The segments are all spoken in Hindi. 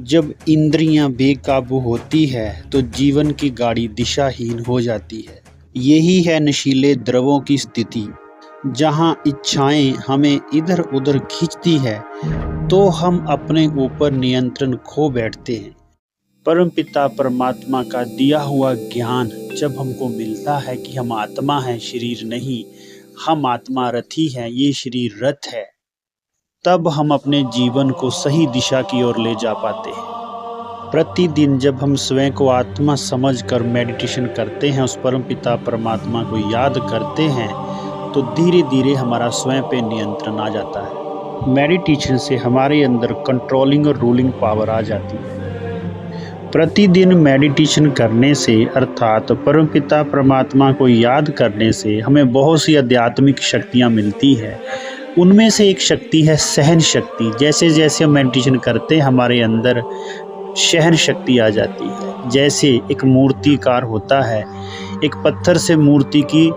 जब इंद्रियां बेकाबू होती है तो जीवन की गाड़ी दिशाहीन हो जाती है। यही है नशीले द्रवों की स्थिति। जहां इच्छाएं हमें इधर उधर खींचती है तो हम अपने ऊपर नियंत्रण खो बैठते हैं। परमपिता परमात्मा का दिया हुआ ज्ञान जब हमको मिलता है कि हम आत्मा हैं, शरीर नहीं, हम आत्मा रथी हैं, ये शरीर रथ है, तब हम अपने जीवन को सही दिशा की ओर ले जा पाते हैं। प्रतिदिन जब हम स्वयं को आत्मा समझकर मेडिटेशन करते हैं, उस परमपिता परमात्मा को याद करते हैं, तो धीरे धीरे हमारा स्वयं पे नियंत्रण आ जाता है। मेडिटेशन से हमारे अंदर कंट्रोलिंग और रूलिंग पावर आ जाती है। प्रतिदिन मेडिटेशन करने से अर्थात परमपिता परमात्मा को याद करने से हमें बहुत सी आध्यात्मिक शक्तियाँ मिलती है। उनमें से एक शक्ति है सहन शक्ति। जैसे जैसे हम मेडिटेशन करते हैं हमारे अंदर सहन शक्ति आ जाती है। जैसे एक मूर्तिकार होता है, एक पत्थर से मूर्ति की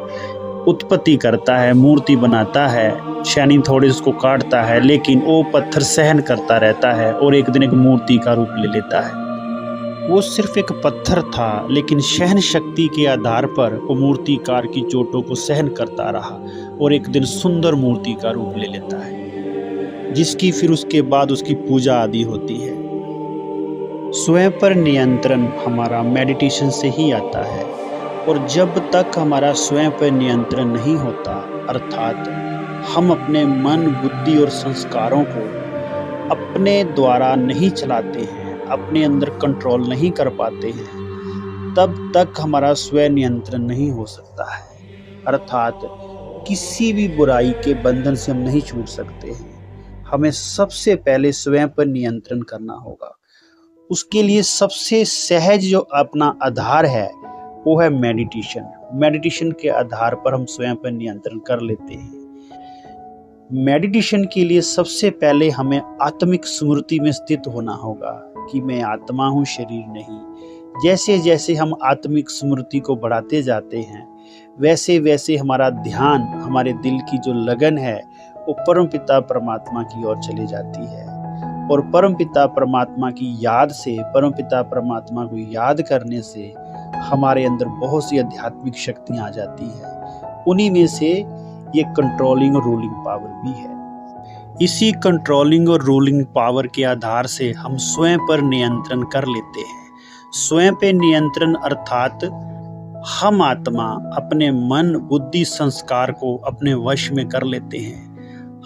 उत्पत्ति करता है, मूर्ति बनाता है, शैनी थोड़े उसको काटता है, लेकिन वो पत्थर सहन करता रहता है और एक दिन एक मूर्ति का रूप ले लेता है। वो सिर्फ एक पत्थर था, लेकिन सहन शक्ति के आधार पर वो मूर्तिकार की चोटों को सहन करता रहा और एक दिन सुंदर मूर्ति का रूप ले लेता है, जिसकी फिर उसके बाद उसकी पूजा आदि होती है। स्वयं पर नियंत्रण हमारा मेडिटेशन से ही आता है, और जब तक हमारा स्वयं पर नियंत्रण नहीं होता, अर्थात हम अपने मन, बुद्धि और संस्कारों को अपने द्वारा नहीं चलाते हैं, अपने अंदर कंट्रोल नहीं कर पाते हैं, तब तक हमारा स्व नियंत्रण नहीं हो सकता है। अर्थात किसी भी बुराई के बंधन से हम नहीं छूट सकते हैं। हमें सबसे पहले स्वयं पर नियंत्रण करना होगा। उसके लिए सबसे सहज जो अपना आधार है वो है मेडिटेशन। मेडिटेशन के आधार पर हम स्वयं पर नियंत्रण कर लेते हैं। मेडिटेशन के लिए सबसे पहले हमें आत्मिक स्मृति में स्थित होना होगा कि मैं आत्मा हूँ, शरीर नहीं। जैसे जैसे हम आत्मिक स्मृति को बढ़ाते जाते हैं, वैसे वैसे हमारा ध्यान, हमारे दिल की जो लगन है वो परमपिता परमात्मा की ओर चली जाती है। और परमपिता परमात्मा की याद से, परमपिता परमात्मा को याद करने से हमारे अंदर बहुत सी आध्यात्मिक शक्तियाँ आ जाती हैं। उन्हीं में से ये कंट्रोलिंग और रूलिंग पावर भी है। इसी कंट्रोलिंग और रूलिंग पावर के आधार से हम स्वयं पर नियंत्रण कर लेते हैं। स्वयं पे नियंत्रण अर्थात हम आत्मा अपने मन, बुद्धि, संस्कार को अपने वश में कर लेते हैं।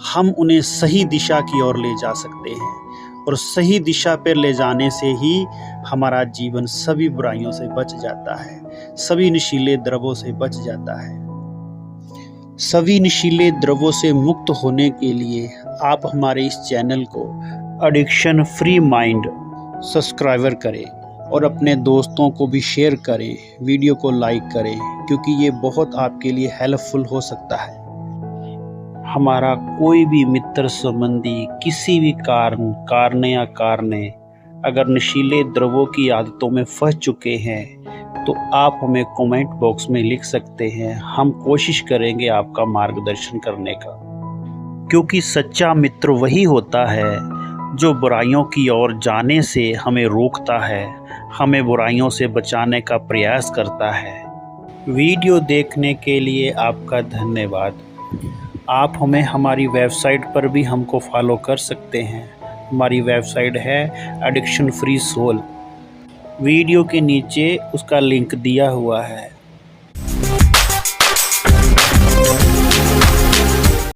हम उन्हें सही दिशा की ओर ले जा सकते हैं, और सही दिशा पर ले जाने से ही हमारा जीवन सभी बुराइयों से बच जाता है, सभी नशीले द्रव्यों से बच जाता है। सभी नशीले द्रव्यों से मुक्त होने के लिए आप हमारे इस चैनल को एडिक्शन फ्री माइंड सब्सक्राइबर करें और अपने दोस्तों को भी शेयर करें, वीडियो को लाइक करें, क्योंकि ये बहुत आपके लिए हेल्पफुल हो सकता है। हमारा कोई भी मित्र संबंधी किसी भी कारण या कारणे अगर नशीले द्रव्यों की आदतों में फंस चुके हैं तो आप हमें कमेंट बॉक्स में लिख सकते हैं। हम कोशिश करेंगे आपका मार्गदर्शन करने का, क्योंकि सच्चा मित्र वही होता है जो बुराइयों की ओर जाने से हमें रोकता है, हमें बुराइयों से बचाने का प्रयास करता है। वीडियो देखने के लिए आपका धन्यवाद। आप हमें हमारी वेबसाइट पर भी हमको फॉलो कर सकते हैं। हमारी वेबसाइट है एडिक्शन फ्री सोल। वीडियो के नीचे उसका लिंक दिया हुआ है।